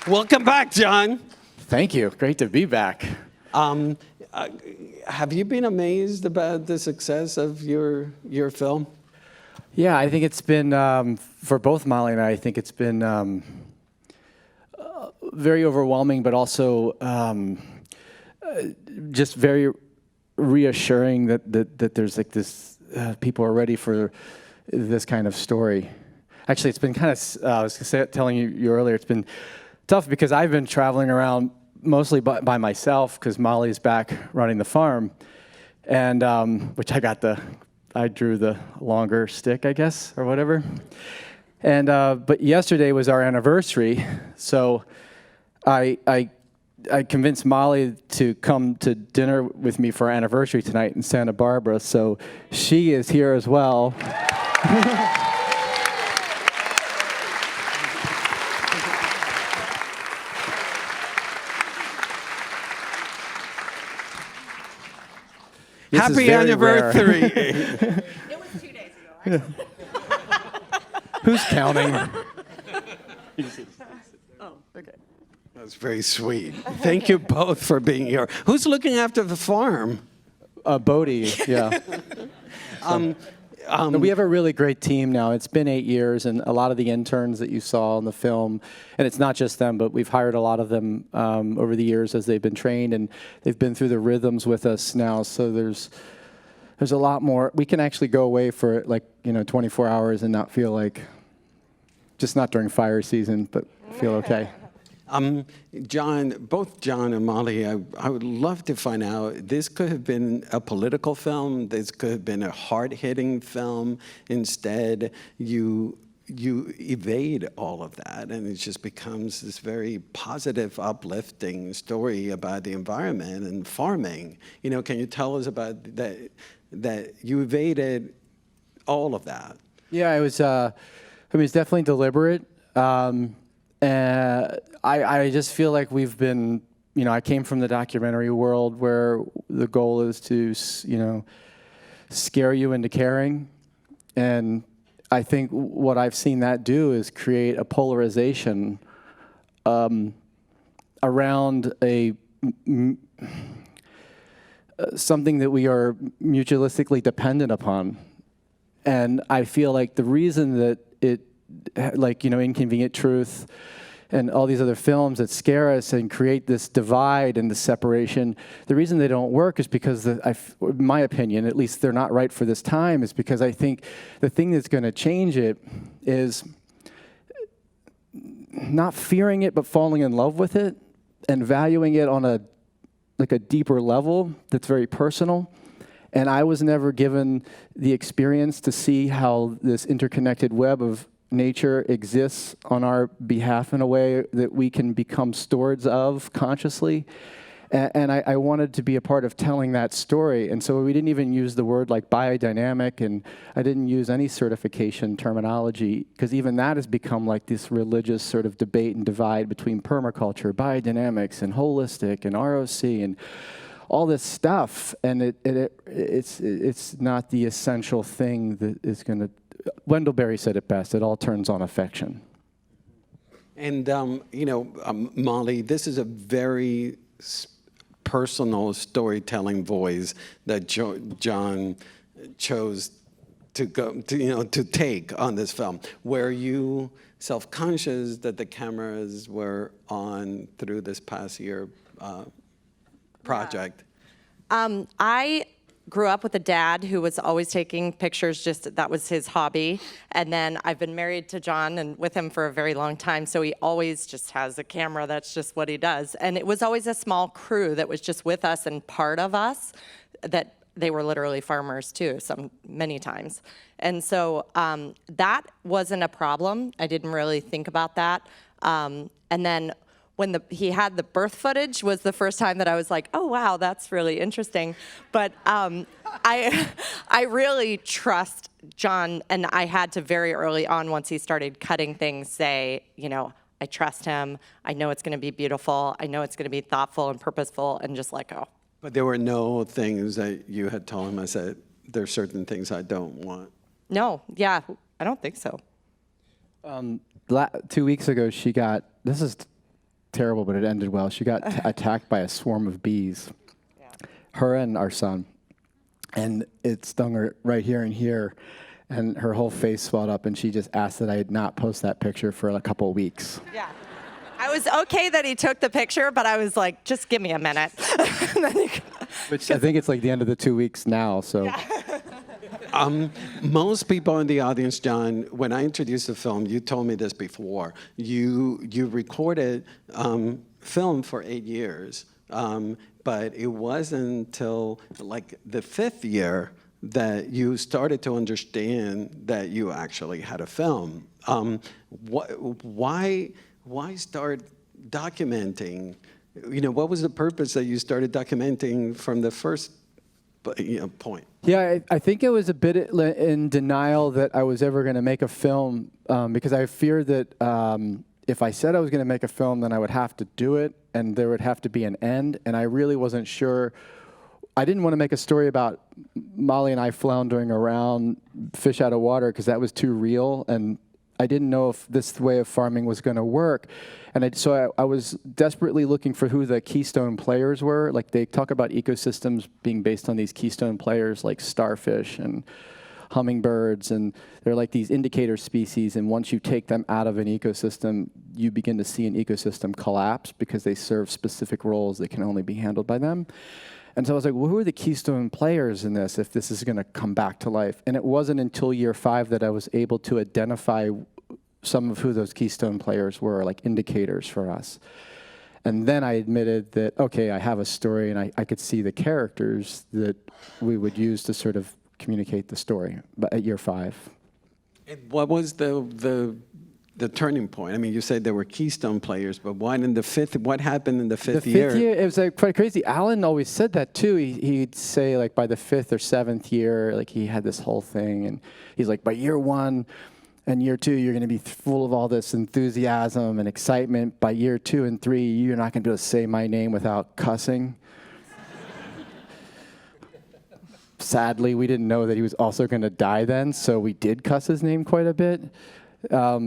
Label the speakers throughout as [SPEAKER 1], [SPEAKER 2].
[SPEAKER 1] Welcome back, John.
[SPEAKER 2] Thank you. Great to be back.
[SPEAKER 1] Have you been amazed about the success of your film?
[SPEAKER 2] Yeah, I think it's been, for both Molly and I think it's been very overwhelming, but also just very reassuring that there's like this, people are ready for this kind of story. Actually, it's been kind of, I was telling you earlier, it's been tough because I've been traveling around mostly by myself because Molly's back running the farm, and which I drew the longer stick, I guess, or whatever. And but yesterday was our anniversary, so I convinced Molly to come to dinner with me for our anniversary tonight in Santa Barbara, so she is here as well.
[SPEAKER 1] Happy anniversary.
[SPEAKER 3] It was 2 days ago.
[SPEAKER 2] Who's counting?
[SPEAKER 3] Oh, okay.
[SPEAKER 1] That's very sweet. Thank you both for being here. Who's looking after the farm?
[SPEAKER 2] Bodie, yeah. We have a really great team now. It's been 8 years, and a lot of the interns that you saw in the film, and it's not just them, but we've hired a lot of them over the years as they've been trained, and they've been through the rhythms with us now. So there's a lot more. We can actually go away for 24 hours and not feel like, just not during fire season, but feel okay.
[SPEAKER 1] John, both John and Molly, I would love to find out, this could have been a political film, this could have been a hard-hitting film. Instead, you evade all of that, and it just becomes this very positive, uplifting story about the environment and farming. Can you tell us about that you evaded all of that?
[SPEAKER 2] Yeah, it was, it's definitely deliberate. I just feel like we've been, I came from the documentary world where the goal is to, scare you into caring. And I think what I've seen that do is create a polarization around something that we are mutualistically dependent upon. And I feel like the reason that Inconvenient Truth and all these other films that scare us and create this divide and the separation, the reason they don't work is because, in my opinion, at least they're not right for this time, is because I think the thing that's going to change it is not fearing it, but falling in love with it and valuing it on a deeper level that's very personal. And I was never given the experience to see how this interconnected web of nature exists on our behalf in a way that we can become stewards of consciously. And I wanted to be a part of telling that story. And so we didn't even use the word like biodynamic, and I didn't use any certification terminology, because even that has become like this religious sort of debate and divide between permaculture, biodynamics, and holistic, and ROC, and all this stuff. And it's not the essential thing that is going to. Wendell Berry said it best, it all turns on affection.
[SPEAKER 1] And, Molly, this is a very personal storytelling voice that John chose to take on this film. Were you self-conscious that the cameras were on through this past year project?
[SPEAKER 3] Yeah. I grew up with a dad who was always taking pictures, that was his hobby. And then I've been married to John and with him for a very long time, so he always just has a camera, that's just what he does. And it was always a small crew that was just with us and part of us, that they were literally farmers too, many times. And so that wasn't a problem. I didn't really think about that. And then when he had the birth footage was the first time that I was like, oh, wow, that's really interesting. But I really trust John, and I had to very early on, once he started cutting things, say, I trust him. I know it's going to be beautiful. I know it's going to be thoughtful and purposeful, and just let go.
[SPEAKER 1] But there were no things that you had told him. I said, there's certain things I don't want.
[SPEAKER 3] No, yeah, I don't think so.
[SPEAKER 2] 2 weeks ago, she got, this is terrible, but it ended well. She got attacked by a swarm of bees, her and our son. And it stung her right here and here, and her whole face swelled up, and she just asked that I not post that picture for a couple of weeks.
[SPEAKER 3] Yeah. I was okay that he took the picture, but I was like, just give me a minute.
[SPEAKER 2] Which I think it's like the end of the 2 weeks now, so. Yeah.
[SPEAKER 1] Most people in the audience, John, when I introduced the film, you told me this before. You recorded film for 8 years, but it wasn't until like the 5th year that you started to understand that you actually had a film. Why start documenting? You know, what was the purpose that you started documenting from the first point?
[SPEAKER 2] Yeah, I think it was a bit in denial that I was ever going to make a film because I feared that if I said I was going to make a film, then I would have to do it, and there would have to be an end, and I really wasn't sure. I didn't want to make a story about Molly and I floundering around, fish out of water, because that was too real, and I didn't know if this way of farming was going to work. And so I was desperately looking for who the Keystone players were. Like, they talk about ecosystems being based on these Keystone players like starfish and hummingbirds, and they're like these indicator species, and once you take them out of an ecosystem, you begin to see an ecosystem collapse because they serve specific roles that can only be handled by them. And so I was like, well, who are the Keystone players in this if this is going to come back to life? And it wasn't until year 5 that I was able to identify some of who those Keystone players were, like indicators for us. And then I admitted that, okay, I have a story, and I could see the characters that we would use to sort of communicate the story at year 5.
[SPEAKER 1] And what was the turning point? I mean, you said there were Keystone players, but what happened in the fifth year?
[SPEAKER 2] The 5th year, it was like quite crazy. Alan always said that too. He'd say like by the 5th or 7th year, like he had this whole thing, and he's like, by year 1 and year 2, you're going to be full of all this enthusiasm and excitement. By year 2 and 3, you're not going to be able to say my name without cussing. Sadly, we didn't know that he was also going to die then, so we did cuss his name quite a bit. But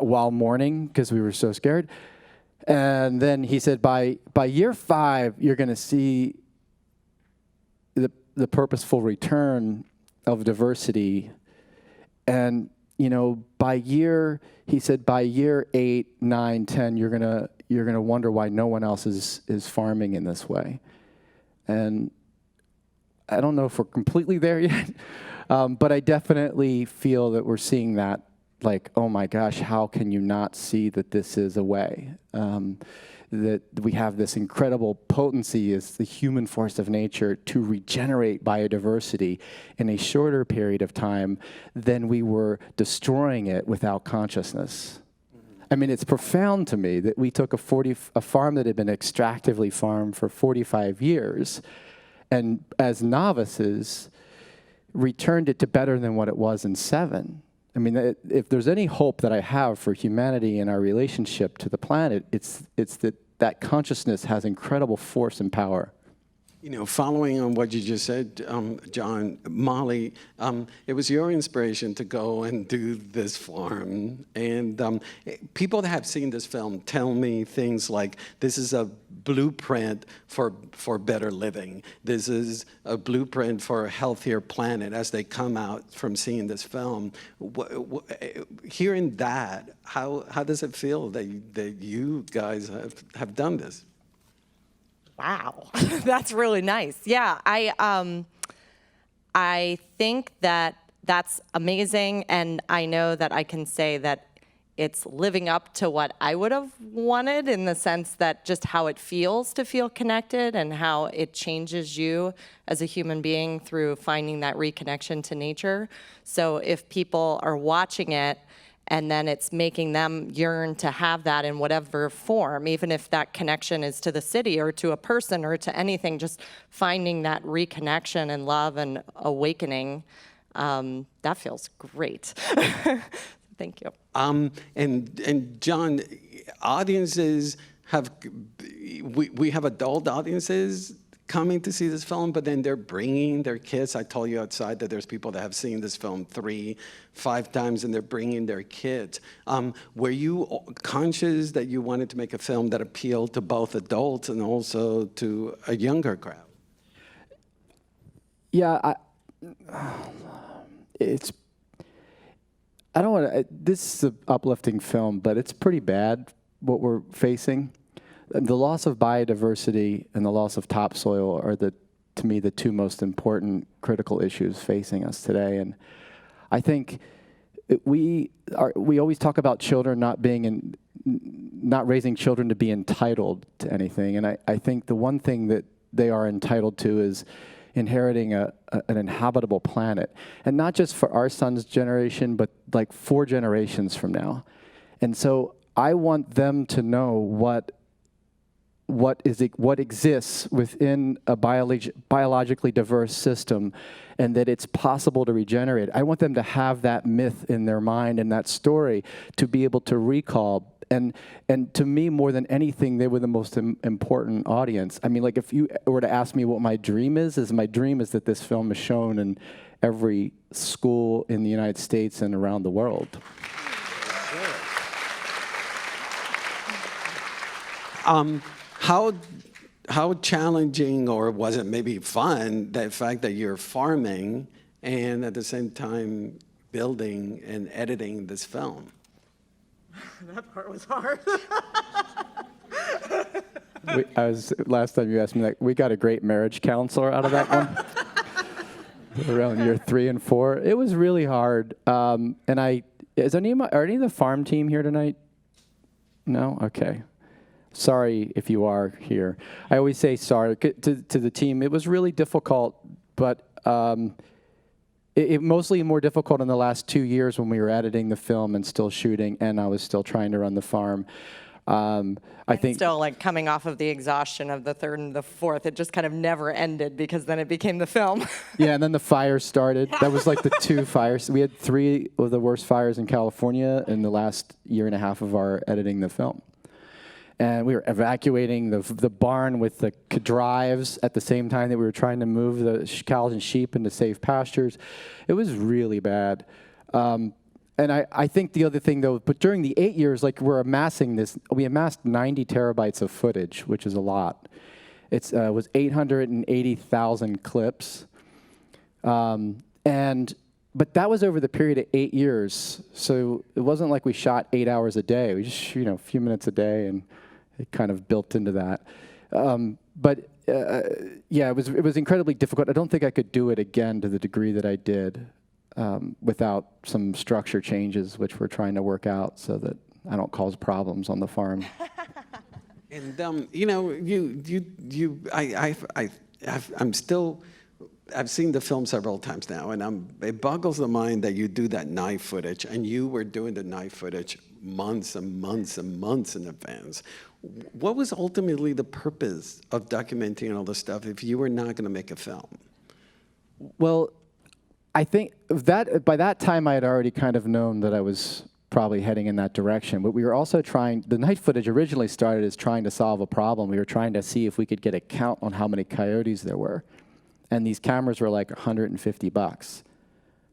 [SPEAKER 2] while mourning, because we were so scared. And then he said, by year 5, you're going to see the purposeful return of diversity. And, you know, he said, by year 8, 9, 10, you're going to wonder why no one else is farming in this way. And I don't know if we're completely there yet. But I definitely feel that we're seeing that, like, oh my gosh, how can you not see that this is a way? That we have this incredible potency as the human force of nature to regenerate biodiversity in a shorter period of time than we were destroying it without consciousness. I mean, it's profound to me that we took a farm that had been extractively farmed for 45 years, and as novices, returned it to better than what it was in 7. I mean, if there's any hope that I have for humanity and our relationship to the planet, it's that consciousness has incredible force and power.
[SPEAKER 1] You know, following on what you just said, John, Molly, it was your inspiration to go and do this farm. And people that have seen this film tell me things like, this is a blueprint for better living. This is a blueprint for a healthier planet as they come out from seeing this film. Hearing that, how does it feel that you guys have done this?
[SPEAKER 3] Wow, that's really nice. Yeah, I think that that's amazing, and I know that I can say that it's living up to what I would have wanted, in the sense that just how it feels to feel connected and how it changes you as a human being through finding that reconnection to nature. So if people are watching it, and then it's making them yearn to have that in whatever form, even if that connection is to the city or to a person or to anything, just finding that reconnection and love and awakening, that feels great. Thank you.
[SPEAKER 1] And John, audiences we have adult audiences coming to see this film, but then they're bringing their kids. I told you outside that there's people that have seen this film 3, 5 times, and they're bringing their kids. Were you conscious that you wanted to make a film that appealed to both adults and also to a younger crowd?
[SPEAKER 2] Yeah, I don't want to. This is an uplifting film, but it's pretty bad what we're facing. The loss of biodiversity and the loss of topsoil are to me, the two most important critical issues facing us today. And I think we always talk about children not raising children to be entitled to anything. And I think the one thing that they are entitled to is inheriting an inhabitable planet, and not just for our son's generation, but like 4 generations from now. And so I want them to know what exists within a biologically diverse system, and that it's possible to regenerate. I want them to have that myth in their mind and that story to be able to recall. And to me, more than anything, they were the most important audience. I mean, like, if you were to ask me what my dream is my dream is that this film is shown in every school in the United States and around the world.
[SPEAKER 1] How challenging, or was it maybe fun, the fact that you're farming and at the same time building and editing this film?
[SPEAKER 3] That part was hard.
[SPEAKER 2] Last time you asked me, like, we got a great marriage counselor out of that one. Around year 3 and 4, it was really hard. Are any of the farm team here tonight? No? Okay. Sorry if you are here. I always say sorry to the team. It was really difficult, but it mostly more difficult in the last 2 years when we were editing the film and still shooting, and I was still trying to run the farm. I think
[SPEAKER 3] still, like, coming off of the exhaustion of the 3rd and the 4th, it just kind of never ended because then it became the film.
[SPEAKER 2] Yeah, and then the fires started. That was like the 2 fires. We had 3 of the worst fires in California in the last year and a half of our editing the film. And we were evacuating the barn with the drives at the same time that we were trying to move the cows and sheep into safe pastures. It was really bad. And I think the other thing, though, but during the 8 years, like, we amassed 90 terabytes of footage, which is a lot. It was 880,000 clips. But that was over the period of 8 years. So it wasn't like we shot 8 hours a day. We just, a few minutes a day, and it kind of built into that. Yeah, it was incredibly difficult. I don't think I could do it again to the degree that I did without some structure changes, which we're trying to work out so that I don't cause problems on the farm.
[SPEAKER 1] And I've seen the film several times now, and it boggles the mind that you do that night footage, and you were doing the night footage months and months and months in advance. What was ultimately the purpose of documenting all this stuff if you were not going to make a film?
[SPEAKER 2] Well, I think that by that time I had already kind of known that I was probably heading in that direction. But we were also the night footage originally started as trying to solve a problem. We were trying to see if we could get a count on how many coyotes there were. And these cameras were like $150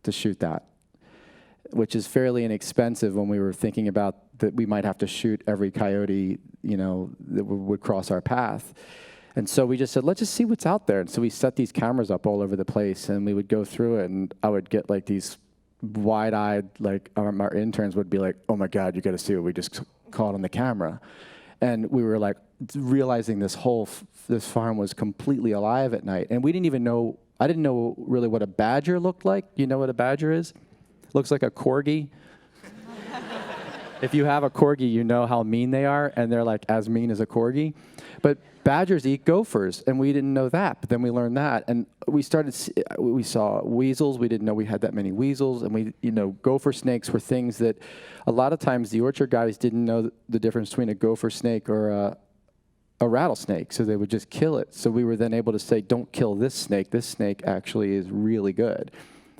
[SPEAKER 2] to shoot that, which is fairly inexpensive when we were thinking about that we might have to shoot every coyote, that would cross our path. And so we just said, let's just see what's out there. And so we set these cameras up all over the place, and we would go through it, and I would get like these wide-eyed, like our interns would be like, oh my God, you got to see what we just caught on the camera. And we were like realizing this farm was completely alive at night. And we didn't even know, I didn't know really what a badger looked like. You know what a badger is? Looks like a corgi. If you have a corgi, you know how mean they are, and they're like as mean as a corgi. But badgers eat gophers, and we didn't know that. But then we learned that, and we saw weasels. We didn't know we had that many weasels, and gopher snakes were things that a lot of times the orchard guys didn't know the difference between a gopher snake or a rattlesnake, so they would just kill it. So we were then able to say, don't kill this snake. This snake actually is really good.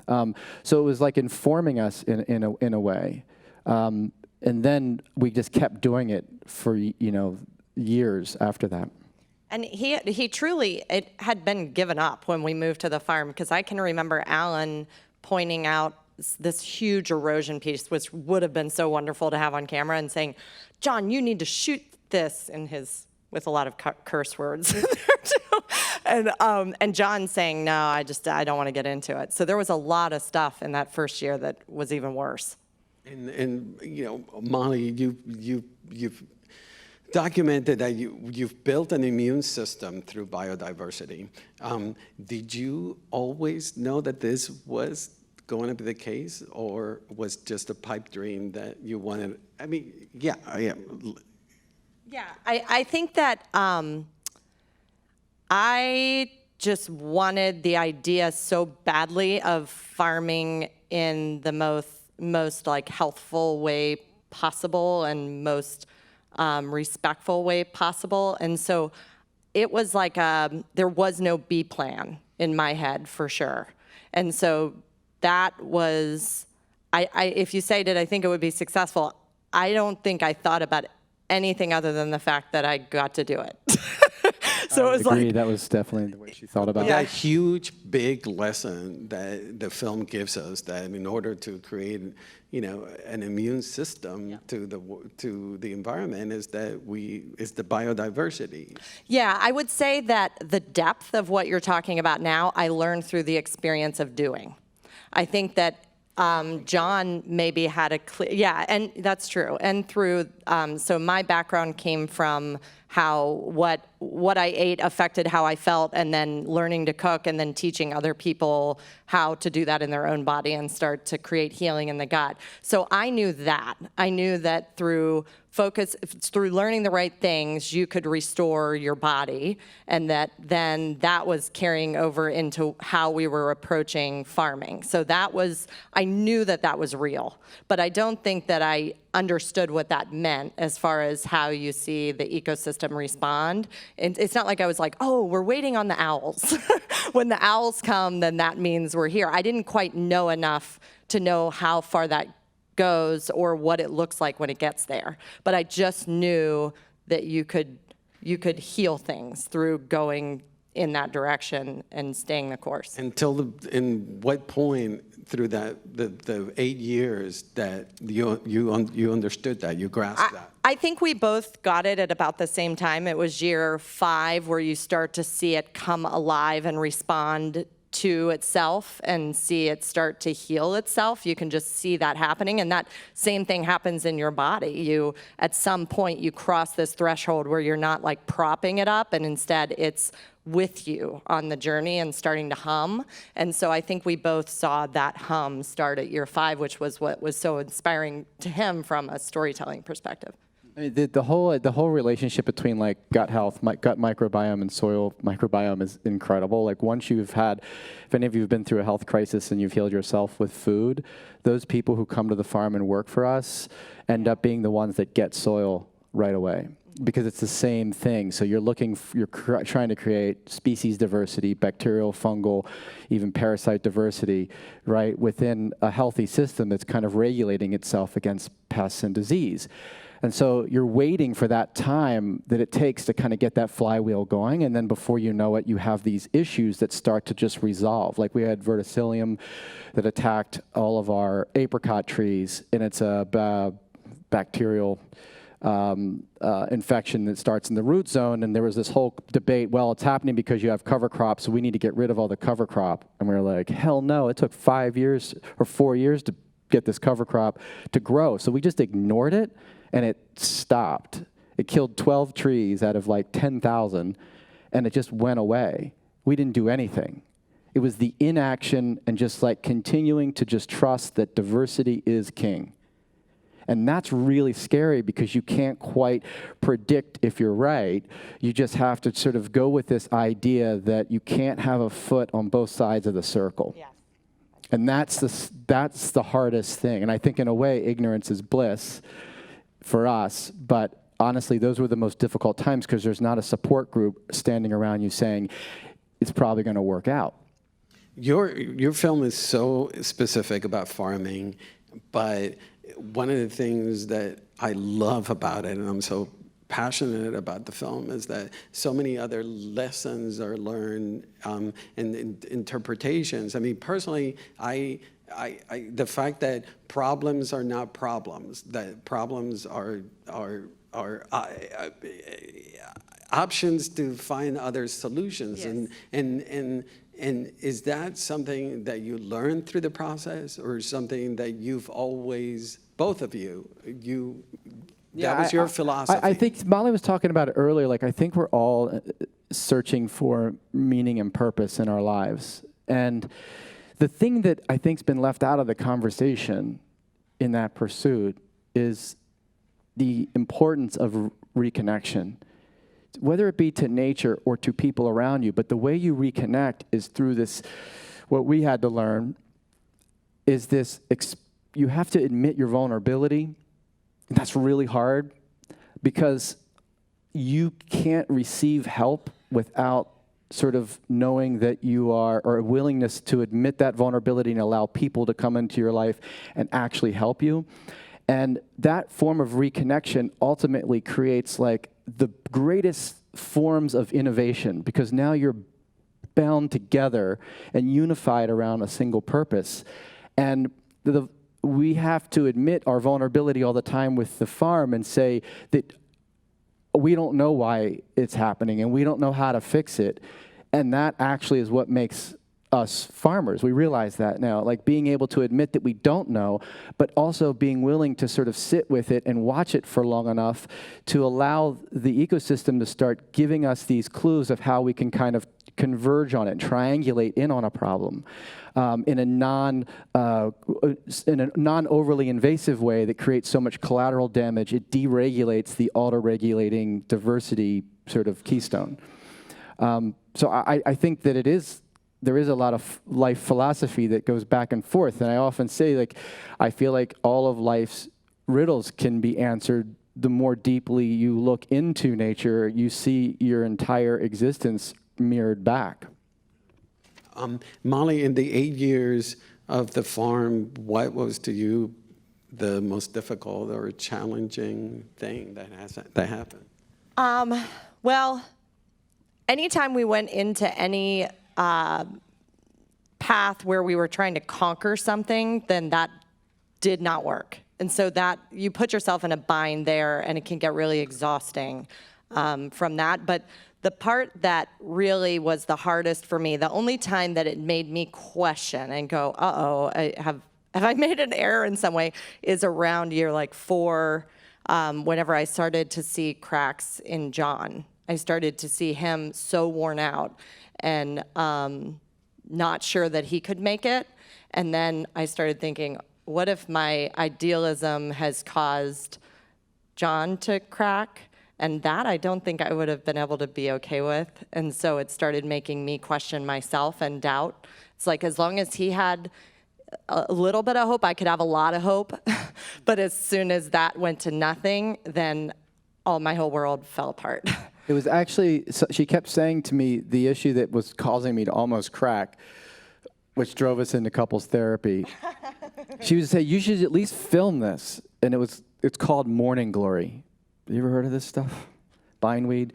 [SPEAKER 2] So it was like informing us in a way. And then we just kept doing it for years after that.
[SPEAKER 3] And he truly, it had been given up when we moved to the farm, because I can remember Alan pointing out this huge erosion piece, which would have been so wonderful to have on camera, and saying, John, you need to shoot this, with a lot of curse words in there too. And John saying, no, I don't want to get into it. So there was a lot of stuff in that first year that was even worse.
[SPEAKER 1] And you know, Molly, you've documented that you've built an immune system through biodiversity. Did you always know that this was going to be the case, or was just a pipe dream that you wanted? I mean, yeah, I am.
[SPEAKER 3] Yeah, I think that I just wanted the idea so badly of farming in the most like healthful way possible and most respectful way possible. And so it was like there was no B plan in my head for sure. And so that was, if you say, did I think it would be successful? I don't think I thought about anything other than the fact that I got to do it. So it was like,
[SPEAKER 2] that was definitely the way she thought about
[SPEAKER 1] That
[SPEAKER 2] it.
[SPEAKER 1] huge, big lesson that the film gives us, that in order to create, you know, an immune system to the environment, is the biodiversity.
[SPEAKER 3] yeah, I would say that the depth of what you're talking about now, I learned through the experience of doing. I think that John maybe had a clear, yeah, and that's true. And through, so my background came from how what I ate affected how I felt, and then learning to cook, and then teaching other people how to do that in their own body and start to create healing in the gut. So I knew that. I knew that through learning the right things, you could restore your body, and then that was carrying over into how we were approaching farming. So I knew that was real, but I don't think that I understood what that meant as far as how you see the ecosystem respond. It's not like I was like, oh, we're waiting on the owls. When the owls come, then that means we're here. I didn't quite know enough to know how far that goes or what it looks like when it gets there. But I just knew that you could heal things through going in that direction and staying the course.
[SPEAKER 1] In what point through the 8 years that you understood that, you grasped that?
[SPEAKER 3] I think we both got it at about the same time. It was year 5 where you start to see it come alive and respond to itself and see it start to heal itself. You can just see that happening, and that same thing happens in your body. At some point, you cross this threshold where you're not like propping it up, and instead it's with you on the journey and starting to hum. And so I think we both saw that hum start at year 5, which was what was so inspiring to him from a storytelling perspective.
[SPEAKER 2] I mean, the whole relationship between like gut health, gut microbiome, and soil microbiome is incredible. Like once you've had, if any of you have been through a health crisis and you've healed yourself with food, those people who come to the farm and work for us end up being the ones that get soil right away, because it's the same thing. So you're trying to create species diversity, bacterial, fungal, even parasite diversity, right, within a healthy system that's kind of regulating itself against pests and disease. And so you're waiting for that time that it takes to kind of get that flywheel going, and then before you know it, you have these issues that start to just resolve. Like we had verticillium that attacked all of our apricot trees, and it's a bacterial infection that starts in the root zone, and there was this whole debate, well, it's happening because you have cover crops, so we need to get rid of all the cover crop. And we were like, hell no, it took 5 years or 4 years to get this cover crop to grow. So we just ignored it, and it stopped. It killed 12 trees out of like 10,000, and it just went away. We didn't do anything. It was the inaction and just like continuing to just trust that diversity is king. And that's really scary because you can't quite predict if you're right. You just have to sort of go with this idea that you can't have a foot on both sides of the circle.
[SPEAKER 3] Yes.
[SPEAKER 2] And that's the hardest thing. And I think in a way, ignorance is bliss for us, but honestly, those were the most difficult times because there's not a support group standing around you saying, it's probably going to work out.
[SPEAKER 1] Your film is so specific about farming, but one of the things that I love about it, and I'm so passionate about the film is that so many other lessons are learned and interpretations. I mean, personally, the fact that problems are not problems, that problems are options to find other solutions.
[SPEAKER 3] Yes.
[SPEAKER 1] And is that something that you learned through the process, or something that you've always, both of you, that was your philosophy?
[SPEAKER 2] I think Molly was talking about it earlier. Like, I think we're all searching for meaning and purpose in our lives. And the thing that I think's been left out of the conversation in that pursuit is the importance of reconnection, whether it be to nature or to people around you. But the way you reconnect is through this, what we had to learn is this, you have to admit your vulnerability. That's really hard because you can't receive help without sort of knowing that you are, or a willingness to admit that vulnerability and allow people to come into your life and actually help you. And that form of reconnection ultimately creates like the greatest forms of innovation, because now you're bound together and unified around a single purpose. And we have to admit our vulnerability all the time with the farm and say that we don't know why it's happening and we don't know how to fix it. And that actually is what makes us farmers. We realize that now, like being able to admit that we don't know, but also being willing to sort of sit with it and watch it for long enough to allow the ecosystem to start giving us these clues of how we can kind of converge on it, triangulate in on a problem in a non-overly invasive way that creates so much collateral damage, it deregulates the auto-regulating diversity sort of keystone. So I think that there is a lot of life philosophy that goes back and forth. And I often say, like, I feel like all of life's riddles can be answered the more deeply you look into nature, you see your entire existence mirrored back.
[SPEAKER 1] Molly, in the 8 years of the farm, what was to you the most difficult or challenging thing that happened?
[SPEAKER 3] Well, anytime we went into any path where we were trying to conquer something, then that did not work. And so that you put yourself in a bind there, and it can get really exhausting from that. But the part that really was the hardest for me, the only time that it made me question and go, uh-oh, have I made an error in some way, is around year like 4, whenever I started to see cracks in John. I started to see him so worn out and not sure that he could make it. And then I started thinking, what if my idealism has caused John to crack? And that I don't think I would have been able to be okay with. And so it started making me question myself and doubt. It's like, as long as he had a little bit of hope, I could have a lot of hope. But as soon as that went to nothing, then my whole world fell apart.
[SPEAKER 2] It was actually, so she kept saying to me the issue that was causing me to almost crack, which drove us into couples therapy. She would say, you should at least film this. And it's called Morning Glory. Have you ever heard of this stuff? Bindweed.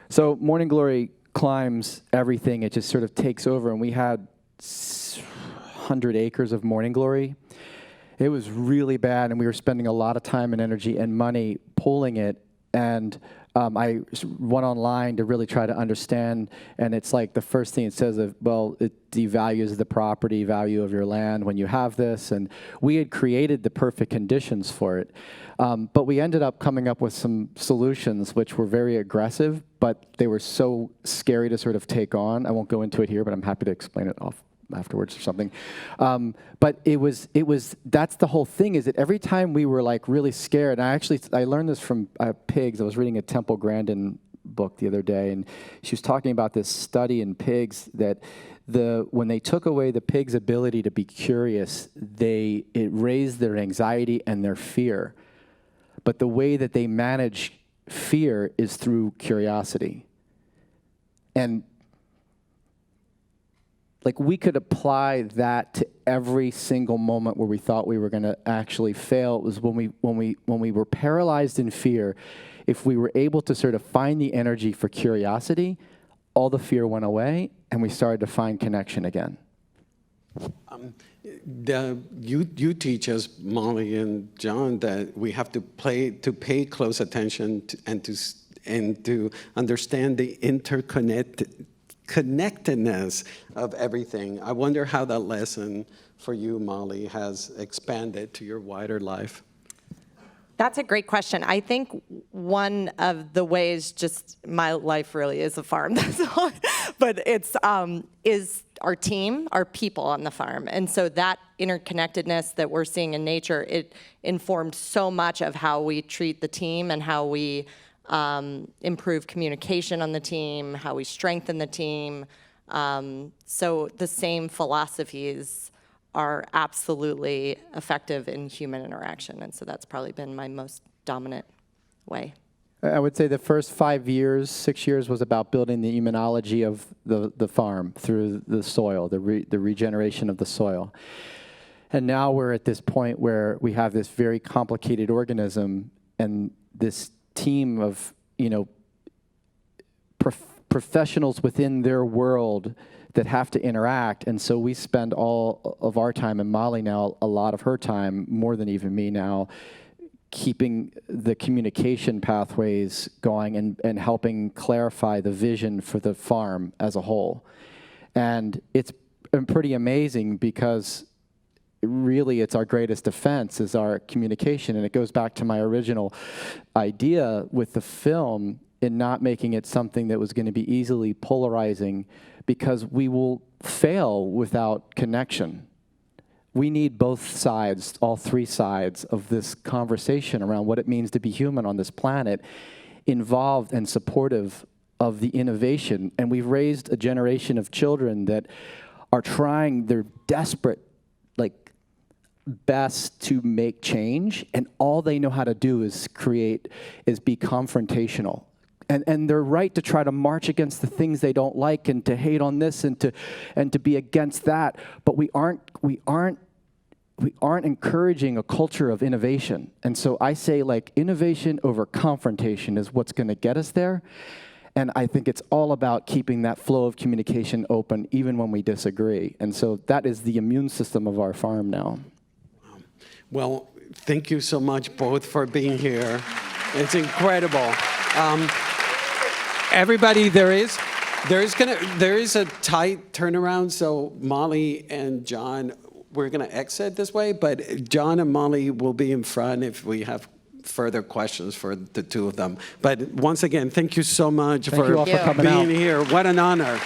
[SPEAKER 2] So Morning Glory climbs everything. It just sort of takes over. And we had 100 acres of Morning Glory. It was really bad, and we were spending a lot of time and energy and money pulling it. And I went online to really try to understand, and it's like the first thing it says, well, it devalues the property value of your land when you have this, and we had created the perfect conditions for it. But we ended up coming up with some solutions which were very aggressive, but they were so scary to sort of take on. I won't go into it here, but I'm happy to explain it afterwards or something. But that's the whole thing, is that every time we were like really scared, and I learned this from pigs. I was reading a Temple Grandin book the other day, and she was talking about this study in pigs that when they took away the pig's ability to be curious, it raised their anxiety and their fear. But the way that they manage fear is through curiosity. And like, we could apply that to every single moment where we thought we were going to actually fail. It was when we were paralyzed in fear. If we were able to sort of find the energy for curiosity, all the fear went away, and we started to find connection again.
[SPEAKER 1] You teach us, Molly and John, that we have to pay close attention and to understand the connectedness of everything. I wonder how that lesson for you, Molly, has expanded to your wider life.
[SPEAKER 3] That's a great question. I think one of the ways, just my life really is a farm, that's all. But it's is our team, our people on the farm. And so that interconnectedness that we're seeing in nature, it informed so much of how we treat the team and how we improve communication on the team, how we strengthen the team. So the same philosophies are absolutely effective in human interaction. And so that's probably been my most dominant way.
[SPEAKER 2] I would say the first 5 years, 6 years was about building the immunology of the farm through the soil, the regeneration of the soil. And now we're at this point where we have this very complicated organism and this team of, professionals within their world that have to interact. And so we spend all of our time, and Molly now a lot of her time, more than even me now, keeping the communication pathways going and helping clarify the vision for the farm as a whole. And it's pretty amazing because really it's our greatest defense is our communication. And it goes back to my original idea with the film in not making it something that was going to be easily polarizing, because we will fail without connection. We need both sides, all three sides of this conversation around what it means to be human on this planet, involved and supportive of the innovation. And we've raised a generation of children that are trying their desperate, best to make change, and all they know how to do is be confrontational. And they're right to try to march against the things they don't like and to hate on this and to be against that. But we aren't encouraging a culture of innovation. And so I say innovation over confrontation is what's going to get us there. And I think it's all about keeping that flow of communication open even when we disagree. And so that is the immune system of our farm now.
[SPEAKER 1] Well, thank you so much both for being here. It's incredible. Everybody, there is a tight turnaround, so Molly and John, we're going to exit this way, but John and Molly will be in front if we have further questions for the two of them. But once again, thank you so much
[SPEAKER 2] for
[SPEAKER 1] being here. What an honor.